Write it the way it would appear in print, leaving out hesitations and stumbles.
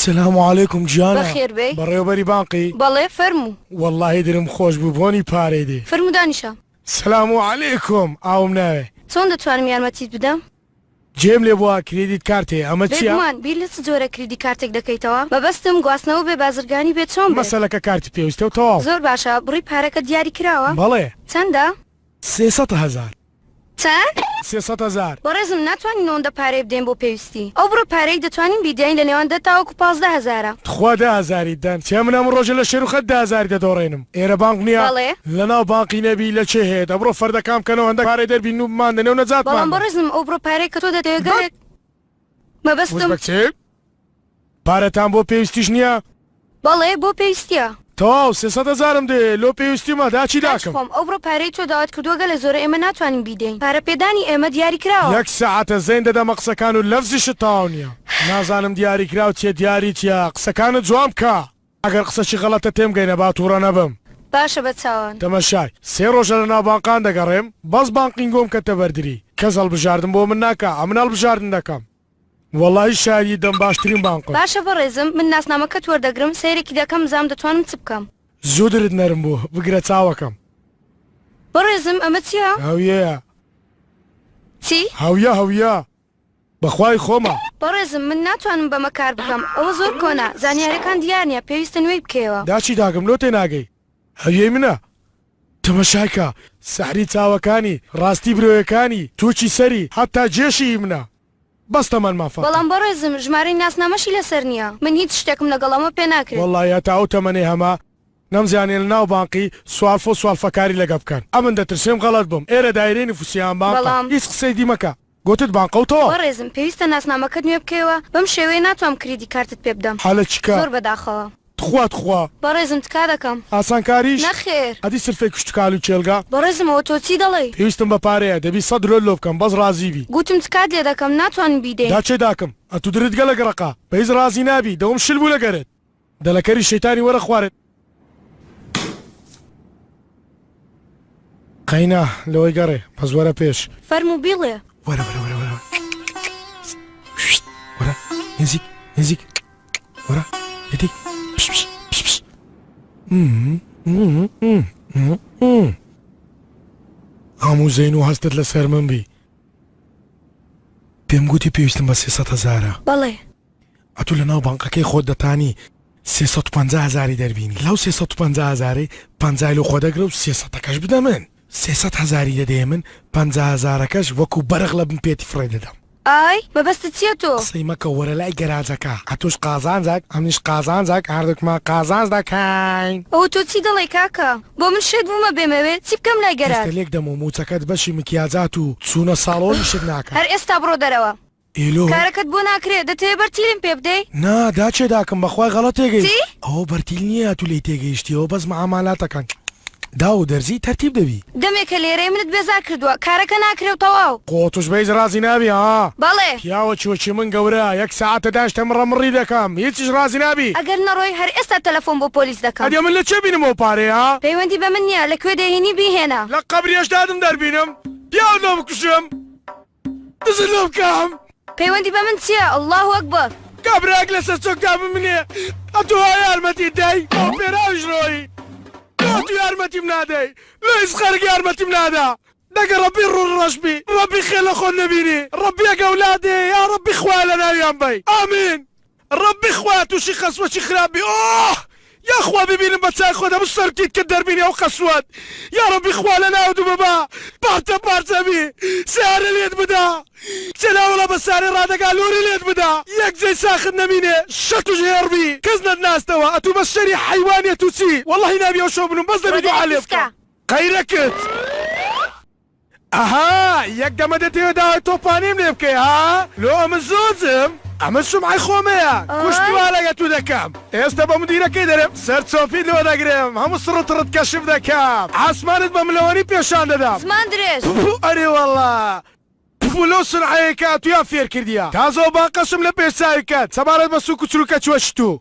السلام عليكم جانا. بخير بي. بەڕێوەبەری بانقی. بەڵێ فەرموو. واللهی دلم خۆش بوو بۆنی پارەی دێ. فەرموو دانیشە. سلام علیکم ئاوم ناوێ. چۆن دەتوانم یارمەتیت بدەم؟ جێم لێ بووە کریدیت کارتێ ئەمە چییە؟ بێگومان بیر لە چ جۆرە کریدی کارتێک دەکەیتەوە؟ مەبەستم گواستنەوە بێ بازرگانی بێت چۆن بێت؟ مەسەلەکە کارتی پێویستە و تەواو. زۆر باشە بڕی پارەکە دیاری کراوە؟ بەڵێ. چەندە؟ 300,000. چەند؟ 300,000. بەڕێزم ناتوانین ئەوەندە پارەی بدەین بۆ پێویستی. ئەو بڕۆ پارەی دەتوانین بیدەین لە نێوان 10 تاوەکو 15,000. خوا 10,000 دەن. چێ من ئەم ڕۆژە لە شێروخەت 10,000 دەدۆڕێنم. ئێرە بانک نییە؟ بەڵێ. لەناو بانقی نەبی لە چێ هەیە؟ دەبڕۆ فەردەکام بکەنەوە هەندێک پارەی دەربین و مان دەنێو نەجاتمان. بەڵام بەڕێزم ئەو بڕۆ پارەی کە تۆ دەدەوێت گەرێک. مەبەستم پارەتان بۆ پێویستیش نییە؟ بەڵێ بۆ پێویستیە. تەواو 300,000م دێ لۆ پێویستیمە داچی داکەم. ئەو بڕۆ پارەی تۆ داوات کردووە لە زۆرە ئێمە ناتوانین بیدەین. پارە پێدانی ئێمە دیاری کراوە. 1 ساعتە زەین دەدەمە قسەکان و لەفزیشت تاو نییە. نازانم دیاری کراو چێ دیاری چیە قسەکانت جوام بکە. ئەگەر قسەشی غەڵەتە تێم گەینە با تووڕە نەبم. باشە بە چاوان. تەمەشای 3 ڕۆژە لە ناو بانقان دەگەڕێم بەس بانقینگۆم کەتە بەردری. کەس هەڵبژاردن بۆ من ناکە ئەمن هەڵبژاردن دەکەم. وەڵی شاری دەم باشترین بانقۆ. باشە بەڕێزم من ناسنامەکەت وەردەگرم سەیرێکی دەکەم زام دەتوانم چ بکەم. زوو درت نەرم بوو بگرە چاوەکەم. بەڕێزم ئەمە چییە؟ هەویەیە. چی؟ هەویە بەخوای خۆمە. بەڕێزم من ناتوانم بەمە کار بکەم ئەوە زۆر کۆنا زانیاریەکان دیار نییە پێویستە نوێی بکەوە. داچی داگەم لۆ تێ ناگەی. هەویەی منە. تەمەشایکە سەحری چاوەکانی ڕاستی برۆیەکانی تووچی سەری حتا جێشی منە. بەستەمان مافە. بەڵام بەڕێزم ژمارەی ناسنامەشی لەسەر نییە من هیچ شتێکم لەگەڵەمە پێ ناکرێت. وەڵڵی تا ئەو تەمەنێ هەما نەمزانێ لە ناو بانقی سوالفۆ سوالفەکاری لەگە بکەن. ئەمن دەترسێم غەڵەت بم ئێرە دایرەی نفوسیان بانقە هیچ قسەی دیمەکە. گوتت بانقەوتەوە؟ بەڕێزم پێویستە ناسنامەکەت نوێ بکەوە بەم شێوەیە ناتوانم کریدی کارتت پێ بدەم. حالە چیکە؟ زۆر بەداخەوە. خوا بەڕێزم تکا دەکەم. ئاسانکاریش؟ نەخێر. ئەدی سرفەی کوشتکال و چێلگا؟ بەڕێزمەوە تۆ چی دەڵێ؟ پێویستم بە پارەیە دەبی 100 لۆ بکەم بەس ڕازی بی. گوتم تکات لێ دەکەم ناتوانین بیدەین. داچێ داکەم ئەتو درت گەلە گەڕقا بەهیچ ڕازی نابی دەوم شل بوو لەگەرت. دەلەکەری شەیتانی وەرە خوارد. قەینا لەوەی گەڕێ پەس وەرە پێش. فەرموو بیڵێ. وەرە نزیک وەرە یەتی هەموو زەین و هەستت لەسەر من بی. پێم گوتی پێویستم بە 300,000. بەڵێ. ئەتو لە ناو بانقەکەی خۆت دەتانی 350,000 دەربینی لەو 350,000 50 لە خۆ دەگرە و 300ەکەش بدە من 300,000 دەدێ من 50,000ەکەش وەکو بەرق لە بن پێتی فڕێ دەدەم. ئای بەبەستە چییە تۆ؟ قسەی مەکە وەرە لای گەراجەکە ئەتوش قازانجاک ئەمنیش قازانجاک هەردووکمان قازانج دەکەین. ئەو تۆ چی دەڵێ کاکە؟ بۆ من شێت بوومە بێمەوێ چی بکەم لای گەراج؟ لێک دەم و موچەکەت بەشی مکیاجات و چوونە ساڵۆنی شت ناکە. هەر ئێستا بڕۆ دەرەوە. ئێلۆ کارەکەت بۆ ناکرێت دەتەوێت بەرتیلم پێ بدەی؟ نا داچێ داکەم بەخوای غەڵەت تێگەی. چی؟ ئەوە بەرتیل نییە تو لی تێگەیشتیەوە بەس معامالاتەکان. دا و دەرزی تەرتیب دەبی. دەمێکە لێرەی منت بێزار کردووە کارەکە ناکرێت تەواو. قۆتوش بەیز ڕازی نابی ها؟ بەڵێ. پیاوە چۆچی من گەورە 1 ساعتە داشتە مڕەمڕی دەکەم هیچیش ڕازی نابی. ئەگەر نەڕۆی هەر ئێستا تەلەفۆن بۆ پۆلیس دەکەم. ئەدێ من لە چێ بینمەوە پارەیە؟ پەیوەندی بە من نییە لەکوێ دەهێنی بیهێنا. لە قەبریەش دادم دەربینم پیاو لۆ بکوشم دزت لۆ بکەم. پەیوەندی بە من چییە؟ ئەڵڵاهو ئەکبەر. کابراک لەسەر چۆکدا بمنێ ئەتو ها یارمەتی دەی ئەو پێراویش ڕۆی تو یارمەتیم نادەی لەیس خەرگ یارمەتیم نادا دەگە ڕەبی ڕوڕەشبی ڕەبی خێ لە خۆن نەبینی ڕەبی ئەگەولادێ یا ڕەبی خوا لە ناویان بەی ئامین ڕەبی خوا تووشی خەسوەچی خراپی ئۆه یاخوا ببینم بە چای خۆدا بسەرتیت کە دەربینی ئەو خەسوەت یا ڕەبی خوا لە ناو دوو بەبا پارچە پارچەبی سیارە لێت بدا چەلاوڵە بە سارێ ڕادەگا لۆری لێت بدا یەک جێی ساخت نەمینێ شەت و ژێڕبی کەس نەناستەوە ئەتو بە شەری حیوانێت و چی وەڵڵهی نابی ئەو شۆ بنم بەس دەبی دوعا لێ بکە قەیرەکت ئەها یەک دەمە دەتەوێت داوای تۆپانیم لێ بکەی ها لۆ ئەمە زۆزم ئەمە سومعی خۆمەیە کوشتوارەگە تو دەکەم ئێستا بە مدیرەکەی دەرم سەر چۆپی لۆ دەگرم هەموو سڕت کەشف دەکەم ئاسمانت بە ملەوەنی پێشان دەدام زمان درێژ ئەرێ وەڵڵا لۆ سنعەیەکە تویان فێر کردیە تازەوە باقەشم لە پێشچاوی کات سەبارەت بە سوک و چروکە چوەشت و